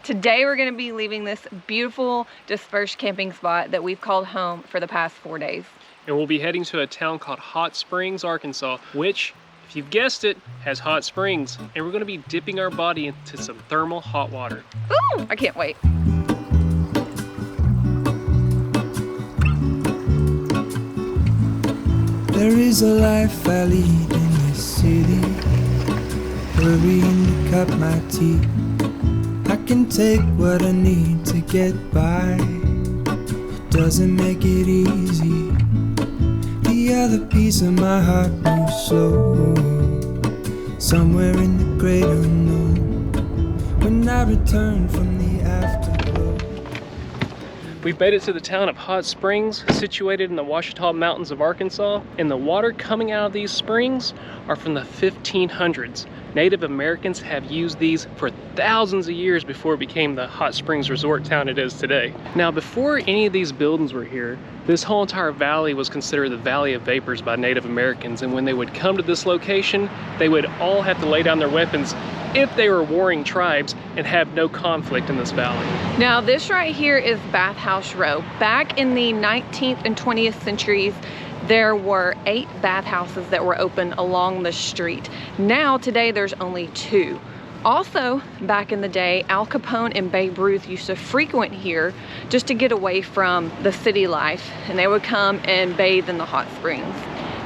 Today we're going to be leaving this beautiful dispersed camping spot that we've called home for the past 4 days. And we'll be heading to a town called Hot Springs, Arkansas, which, if you've guessed it, has hot springs. And we're going to be dipping our body into some thermal hot water. Ooh, I can't wait. There is a life I lead in this city, hurrying to cut my teeth. I can take what I need to get by. It doesn't make it easy. The other piece of my heart moves slow, somewhere in the great unknown. When I return from the afterglow. We've made it to the town of Hot Springs, situated in the Ouachita Mountains of Arkansas, and the water coming out of these springs are from the 1500s. Native Americans have used these for thousands of years before it became the hot springs resort town it is today. Now, before any of these buildings were here, this whole entire valley was considered the Valley of Vapors by Native Americans, and when they would come to this location, they would all have to lay down their weapons if they were warring tribes and have no conflict in this valley. Now this right here is Bathhouse Row. Back in the 19th and 20th centuries, there were 8 bathhouses that were open along the street. Now, today, there's only 2. Also, back in the day, Al Capone and Babe Ruth used to frequent here just to get away from the city life, and they would come and bathe in the hot springs.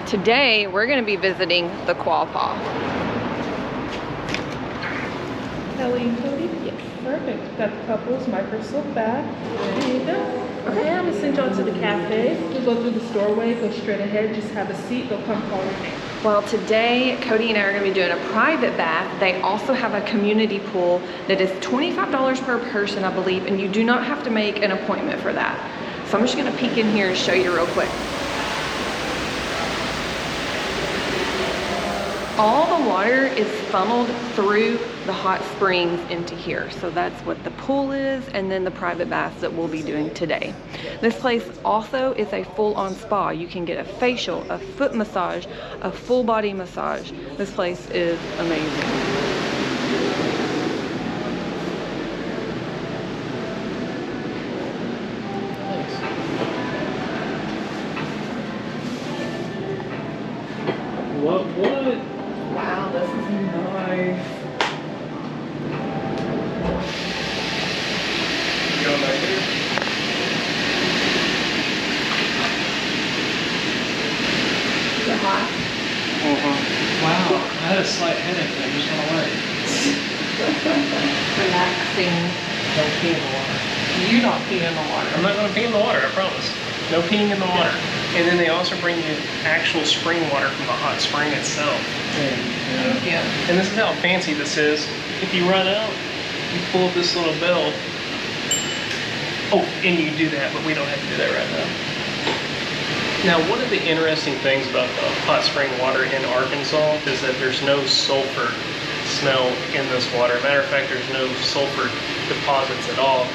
Today, we're gonna be visiting the Quapaw. Kellie and Cody? Yes. Perfect. Got the couples, micro-slip bath. There you go. Okay, I'm gonna send y'all to the cafe. Just go through the doorway, go straight ahead, just have a seat, they'll come call your name. Well, today, Cody and I are gonna be doing a private bath. They also have a community pool that is $25 per person, I believe, and you do not have to make an appointment for that. So I'm just gonna peek in here and show you real quick. All the water is funneled through the hot springs into here. So that's what the pool is, and then the private baths that we'll be doing today. This place also is a full-on spa. You can get a facial, a foot massage, a full body massage. This place is amazing. What? Wow, this is nice. You going back here? Is it hot? Wow, I had a slight headache and I just went away. Relaxing. Don't pee in the water. You don't pee in the water. I'm not going to pee in the water, I promise. No peeing in the water. And then they also bring you actual spring water from the hot spring itself. Thank you. And this is how fancy this is. If you run out, you pull up this little bell. Oh, and you do that, but we don't have to do that right now. Now, one of the interesting things about the hot spring water in Arkansas is that there's no sulfur smell in this water. Matter of fact, there's no sulfur deposits at all.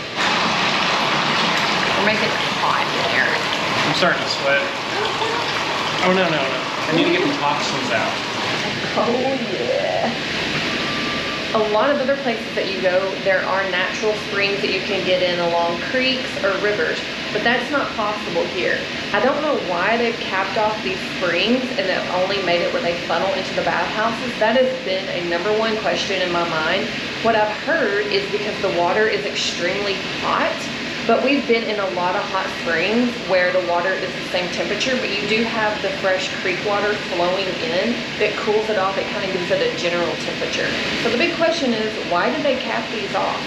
We're making it hot in here. I'm starting to sweat. Oh, no. I need to get the toxins out. Oh yeah. A lot of other places that you go, there are natural springs that you can get in along creeks or rivers, but that's not possible here. I don't know why they've capped off these springs and have only made it where they funnel into the bathhouses. That has been a #1 question in my mind. What I've heard is because the water is extremely hot, but we've been in a lot of hot springs where the water is the same temperature, but you do have the fresh creek water flowing in that cools it off. It kind of gives it a general temperature. So the big question is, why did they cap these off?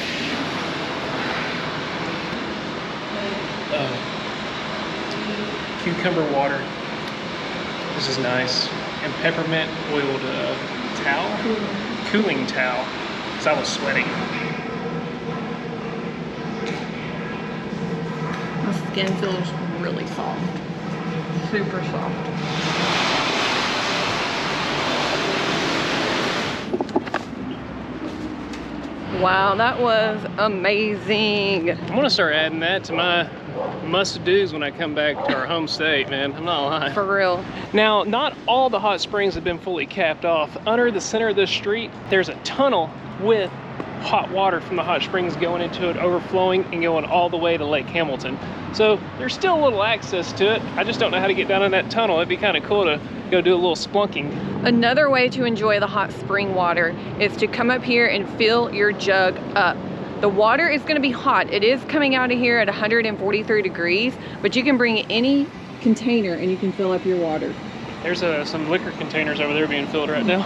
Cucumber water. This is nice. And peppermint oiled towel? Cooling towel. Because I was sweating. The skin feels really soft. Super soft. Wow, that was amazing. I'm gonna start adding that to my must-dos when I come back to our home state, man. I'm not lying. For real. Now, not all the hot springs have been fully capped off. Under the center of this street, there's a tunnel with hot water from the hot springs going into it, overflowing and going all the way to Lake Hamilton. So there's still a little access to it. I just don't know how to get down in that tunnel. It'd be kind of cool to go do a little splunking. Another way to enjoy the hot spring water is to come up here and fill your jug up. The water is going to be hot. It is coming out of here at 143 degrees, but you can bring any container and you can fill up your water. There's some liquor containers over there being filled right now.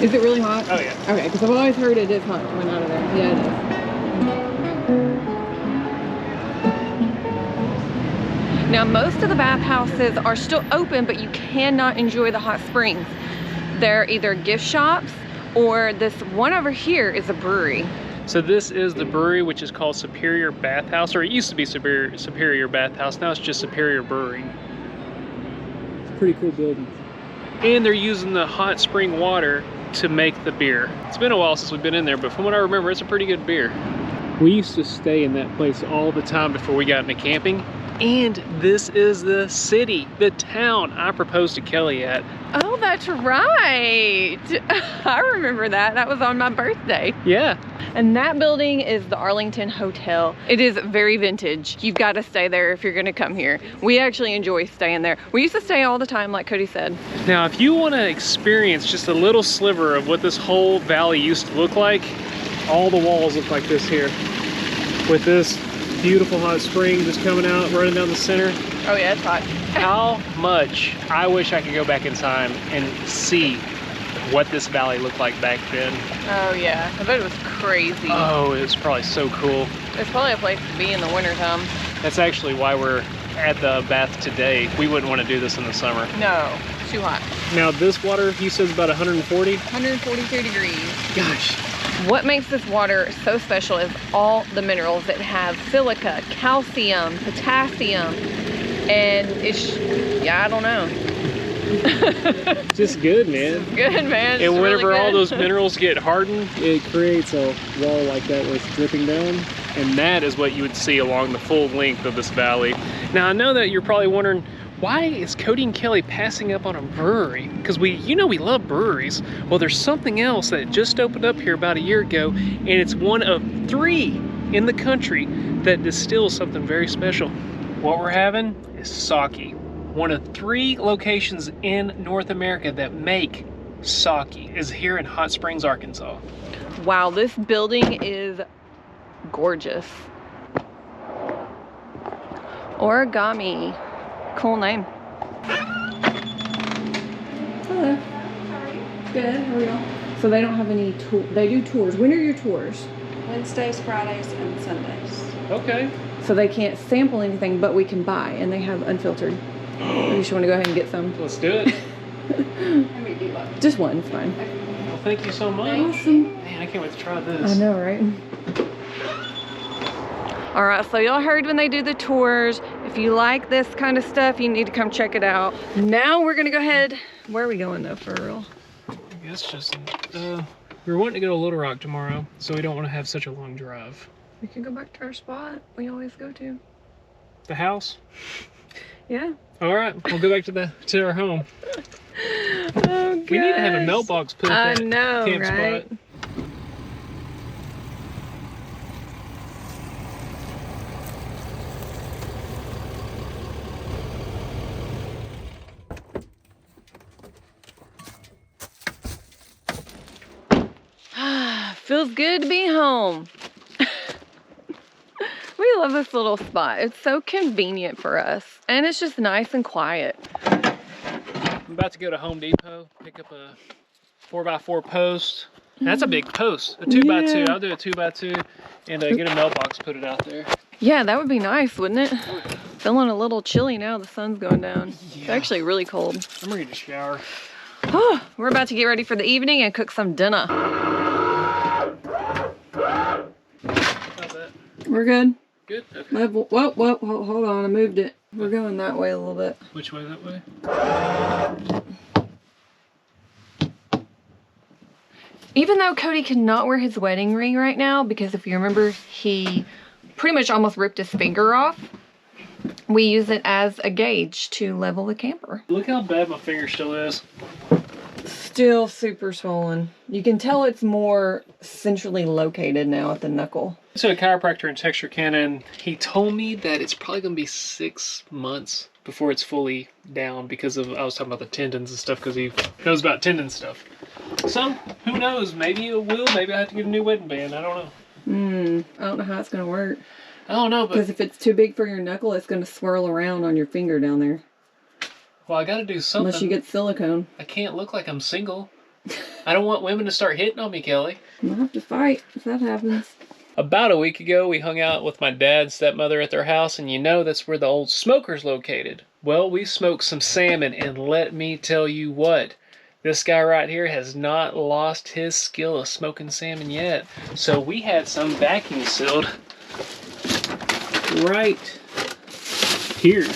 Is it really hot? Oh yeah. Okay, because I've always heard it is hot coming out of there. Yeah, it is. Now, most of the bathhouses are still open, but you cannot enjoy the hot springs. They're either gift shops or this one over here is a brewery. So this is the brewery, which is called Superior Bathhouse, or it used to be Superior Bathhouse. Now it's just Superior Brewery. It's a pretty cool building. And they're using the hot spring water to make the beer. It's been a while since we've been in there, but from what I remember, it's a pretty good beer. We used to stay in that place all the time before we got into camping. And this is the city, the town I proposed to Kelly at. Oh, that's right. I remember that. That was on my birthday. Yeah. And that building is the Arlington Hotel. It is very vintage. You've got to stay there if you're going to come here. We actually enjoy staying there. We used to stay all the time, like Cody said. Now, if you want to experience just a little sliver of what this whole valley used to look like, all the walls look like this here. With this beautiful hot spring just coming out, running down the center. Oh yeah, it's hot. How much I wish I could go back in time and see what this valley looked like back then. Oh yeah, I bet it was crazy. Oh, it was probably so cool. It's probably a place to be in the wintertime. That's actually why we're at the bath today. We wouldn't want to do this in the summer. No, too hot. Now this water, you said, is about 140? 143 degrees. Gosh. What makes this water so special is all the minerals. It has silica, calcium, potassium, and it's, yeah, I don't know. Just good, man. Good, man. And whenever really all those minerals get hardened, it creates a wall like that where it's dripping down. And that is what you would see along the full length of this valley. Now, I know that you're probably wondering, why is Cody and Kelly passing up on a brewery? Because we love breweries. Well, there's something else that just opened up here about a year ago, and it's one of 3 in the country that distills something very special. What we're having is Saki. One of 3 locations in North America that make Saki is here in Hot Springs, Arkansas. Wow, this building is gorgeous. Origami. Cool name. Hello. Good, how are y'all? So they don't have any they do tours. When are your tours? Wednesdays, Fridays, and Sundays. Okay. So they can't sample anything, but we can buy, and they have unfiltered. You just want to go ahead and get some? Let's do it. How many do you like? Just one, it's fine. Well, thank you so much. Awesome. Man, I can't wait to try this. I know, right? All right, so y'all heard when they do the tours. If you like this kind of stuff, you need to come check it out. Now we're gonna go ahead. Where are we going though, for real? I guess just, we're wanting to go to Little Rock tomorrow, so we don't want to have such a long drive. We can go back to our spot we always go to. The house? Yeah. All right, we'll go back to our home. Oh, we need to have a mailbox put at that camp right? spot. Feels good to be home. We love this little spot. It's so convenient for us. And it's just nice and quiet. I'm about to go to Home Depot, pick up a 4x4 post. That's a big post, a 2x2. Yeah. I'll do a 2x2 and get a mailbox, put it out there. Yeah, that would be nice, wouldn't it? Feeling a little chilly now, the sun's going down. Yeah. It's actually really cold. I'm ready to shower. Oh, we're about to get ready for the evening and cook some dinner. How's that? We're good. Good? Okay. Whoa, hold on, I moved it. We're going that way a little bit. Which way, that way? Even though Cody cannot wear his wedding ring right now, because if you remember, he pretty much almost ripped his finger off, we use it as a gauge to level the camper. Look how bad my finger still is. Still super swollen. You can tell it's more centrally located now at the knuckle. So a chiropractor in Texarkana, and he told me that it's probably going to be 6 months before it's fully down because of, I was talking about the tendons and stuff because he knows about tendon stuff. So, who knows? Maybe it will. Maybe I have to get a new wedding band. I don't know. I don't know how it's going to work. I don't know, but... Because if it's too big for your knuckle, it's going to swirl around on your finger down there. Well, I got to do something. Unless you get silicone. I can't look like I'm single. I don't want women to start hitting on me, Kelly. You'll have to fight if that happens. About a week ago, we hung out with my dad and stepmother at their house, and you know that's where the old smoker's located. Well, we smoked some salmon, and let me tell you what. This guy right here has not lost his skill of smoking salmon yet. So we had some vacuum sealed right here.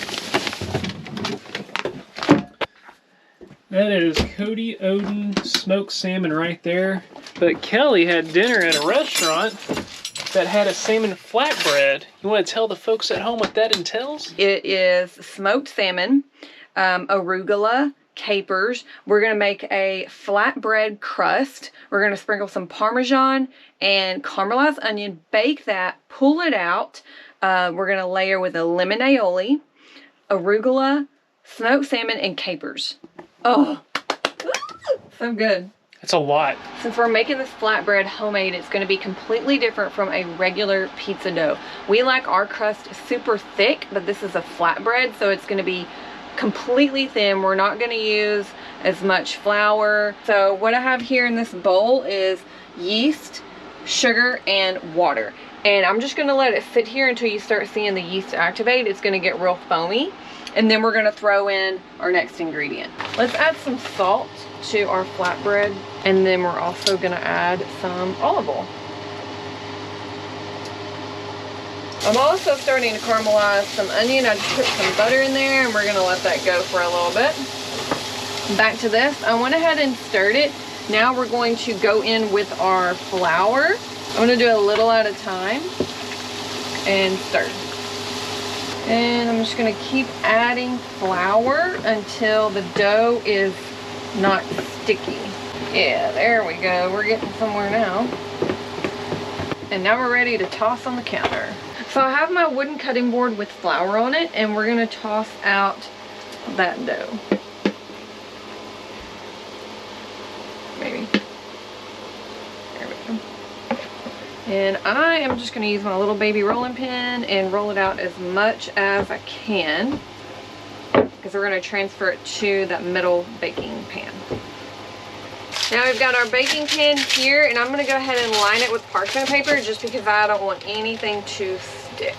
That is Cody Odin smoked salmon right there. But Kelly had dinner at a restaurant that had a salmon flatbread. You want to tell the folks at home what that entails? It is smoked salmon, arugula, capers. We're going to make a flatbread crust. We're going to sprinkle some Parmesan and caramelized onion, bake that, pull it out. We're going to layer with a lemon aioli, arugula, smoked salmon, and capers. Oh, so good. That's a lot. Since we're making this flatbread homemade, it's going to be completely different from a regular pizza dough. We like our crust super thick, but this is a flatbread, so it's going to be completely thin. We're not going to use as much flour. So what I have here in this bowl is yeast, sugar, and water. And I'm just going to let it sit here until you start seeing the yeast activate. It's going to get real foamy. And then we're going to throw in our next ingredient. Let's add some salt to our flatbread. And then we're also going to add some olive oil. I'm also starting to caramelize some onion. I just put some butter in there and we're going to let that go for a little bit. Back to this. I went ahead and stirred it. Now we're going to go in with our flour. I'm going to do a little at a time and stir. And I'm just going to keep adding flour until the dough is not sticky. Yeah, there we go. We're getting somewhere now. And now we're ready to toss on the counter. So I have my wooden cutting board with flour on it, and we're going to toss out that dough. Maybe. There we go. And I am just going to use my little baby rolling pin and roll it out as much as I can, because we're going to transfer it to that middle baking pan. Now we've got our baking pan here, and I'm going to go ahead and line it with parchment paper just because I don't want anything to stick.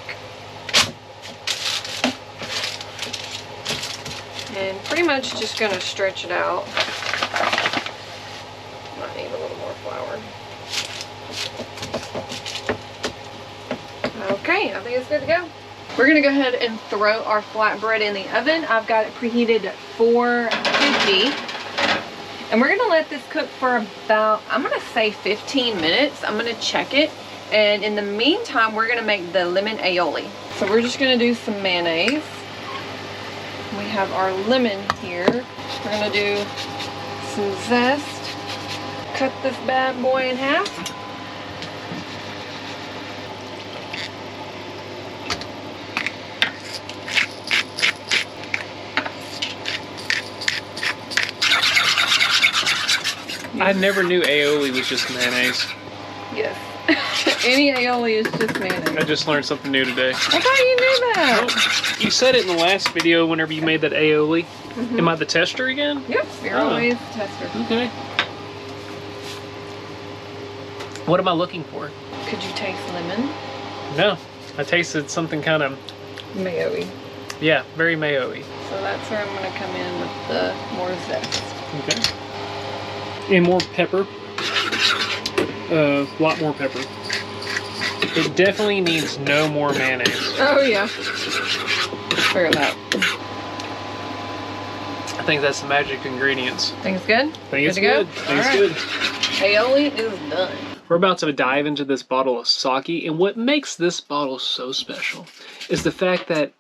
And pretty much just going to stretch it out. Might need a little more flour. Okay, I think it's good to go. We're going to go ahead and throw our flatbread in the oven. I've got it preheated at 450. And we're going to let this cook for about, I'm going to say 15 minutes. I'm going to check it. And in the meantime, we're going to make the lemon aioli. So we're just going to do some mayonnaise. We have our lemon here. We're going to do some zest. Cut this bad boy in half. I never knew aioli was just mayonnaise. Yes. Any aioli is just mayonnaise. I just learned something new today. I thought you knew that. Well, you said it in the last video whenever you made that aioli. Mm-hmm. Am I the tester again? Yep, you're always the tester. Okay. What am I looking for? Could you taste lemon? No. I tasted something kind of... mayo-y. Yeah, very mayo-y. So that's where I'm going to come in with the more zest. Okay. And more pepper. A lot more pepper. It definitely needs no more mayonnaise. Oh yeah. Figure that. I think that's the magic ingredients. Think it's good? Think it's good. Think it's good. Aioli is done. We're about to dive into this bottle of Saki, and what makes this bottle so special is the fact that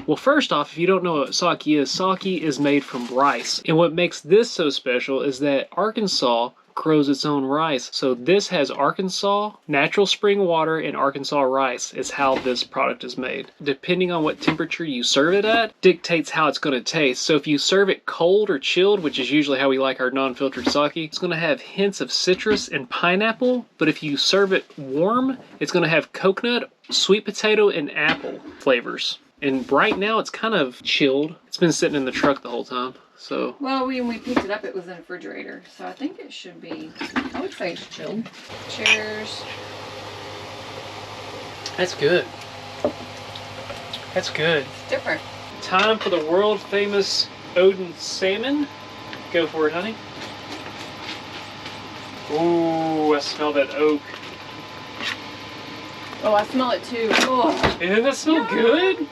Well, first off, if you don't know what sake is made from rice. And what makes this so special is that Arkansas grows its own rice. So this has Arkansas natural spring water and Arkansas rice is how this product is made. Depending on what temperature you serve it at dictates how it's going to taste. So if you serve it cold or chilled, which is usually how we like our non-filtered sake, it's going to have hints of citrus and pineapple. But if you serve it warm, it's going to have coconut, sweet potato, and apple flavors. And right now it's kind of chilled. It's been sitting in the truck the whole time. So. Well, when we picked it up, it was in the refrigerator. So I think it should be, I would say it's chilled. Cheers. That's good. That's good. It's different. Time for the world famous Odin salmon. Go for it, honey. Ooh, I smell that oak. Oh, I smell it too. Oh. Doesn't that smell good?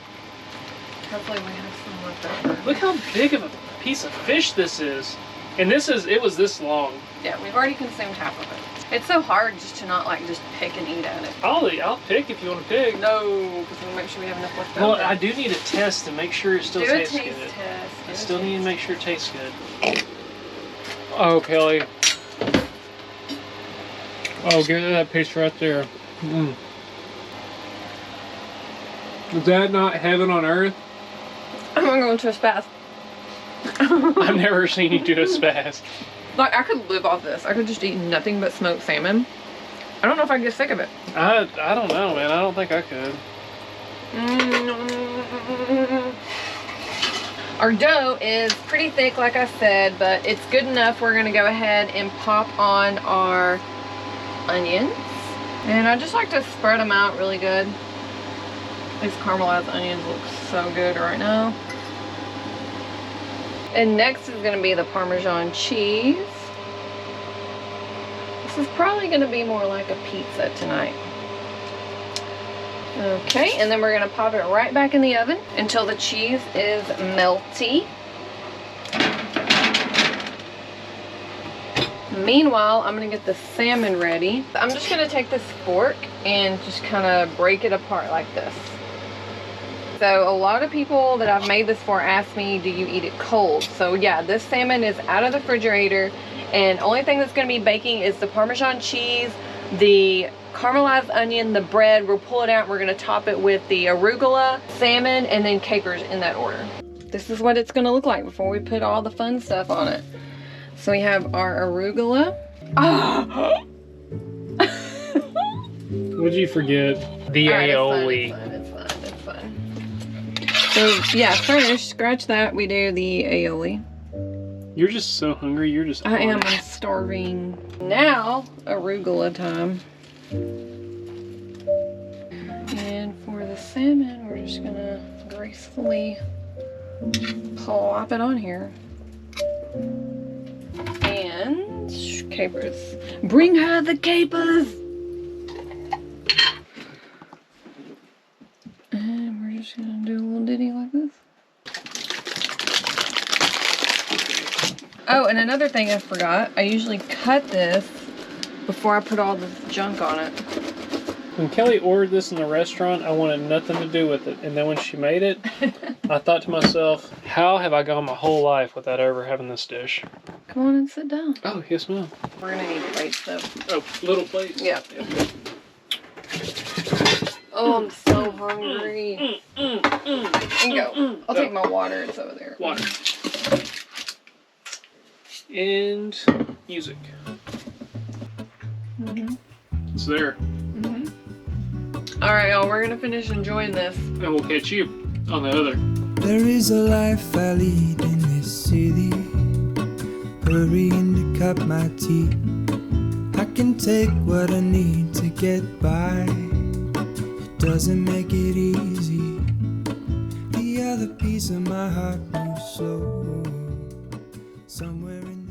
Hopefully we have some left over. Look how big of a piece of fish this is. And it was this long. Yeah, we've already consumed half of it. It's so hard just to not like just pick and eat at it. I'll pick if you want to pick. No, because we'll make sure we have enough left over. Well, I do need a test to make sure it still tastes good. Do a taste test. I still need to make sure it tastes good. Oh, Kelly. Oh, give me that piece right there. Mm. Is that not heaven on earth? I'm gonna go into a spaz. I've never seen you do a spaz. Like, I could live off this. I could just eat nothing but smoked salmon. I don't know if I can get sick of it. I don't know, man. I don't think I could. Our dough is pretty thick, like I said, but it's good enough. We're gonna go ahead and pop on our onions. And I just like to spread them out really good. These caramelized onions look so good right now. And next is gonna be the Parmesan cheese. This is probably gonna be more like a pizza tonight. Okay, and then we're gonna pop it right back in the oven until the cheese is melty. Meanwhile, I'm gonna get the salmon ready. I'm just gonna take this fork and just kind of break it apart like this. So a lot of people that I've made this for ask me, do you eat it cold? So yeah, this salmon is out of the refrigerator, and only thing that's gonna be baking is the Parmesan cheese, the caramelized onion, the bread. We'll pull it out and we're gonna top it with the arugula, salmon, and then capers in that order. This is what it's gonna look like before we put all the fun stuff on it. So we have our arugula. Ah! What'd you forget? The aioli. It's fine. So yeah, first, scratch that. We do the aioli. You're just so hungry. You're just. I am. I'm starving. Now, arugula time. And for the salmon, we're just gonna gracefully plop it on here. And capers. Bring her the capers. And we're just gonna do a little ditty like this. Oh, and another thing I forgot, I usually cut this before I put all the junk on it. When Kelly ordered this in the restaurant, I wanted nothing to do with it. And then when she made it, I thought to myself, how have I gone my whole life without ever having this dish? Come on and sit down. Oh, yes ma'am. We're gonna need plates though. Oh, little plates? Yeah. Oh, I'm so hungry. And go. I'll take my water, it's over there. Water. And music. It's there. Alright, y'all, we're gonna finish enjoying this. And we'll catch you on the other. There is a life I lead in this city, hurrying to cut my teeth. I can take what I need to get by. It doesn't make it easy. The other piece of my heart moves slow, somewhere in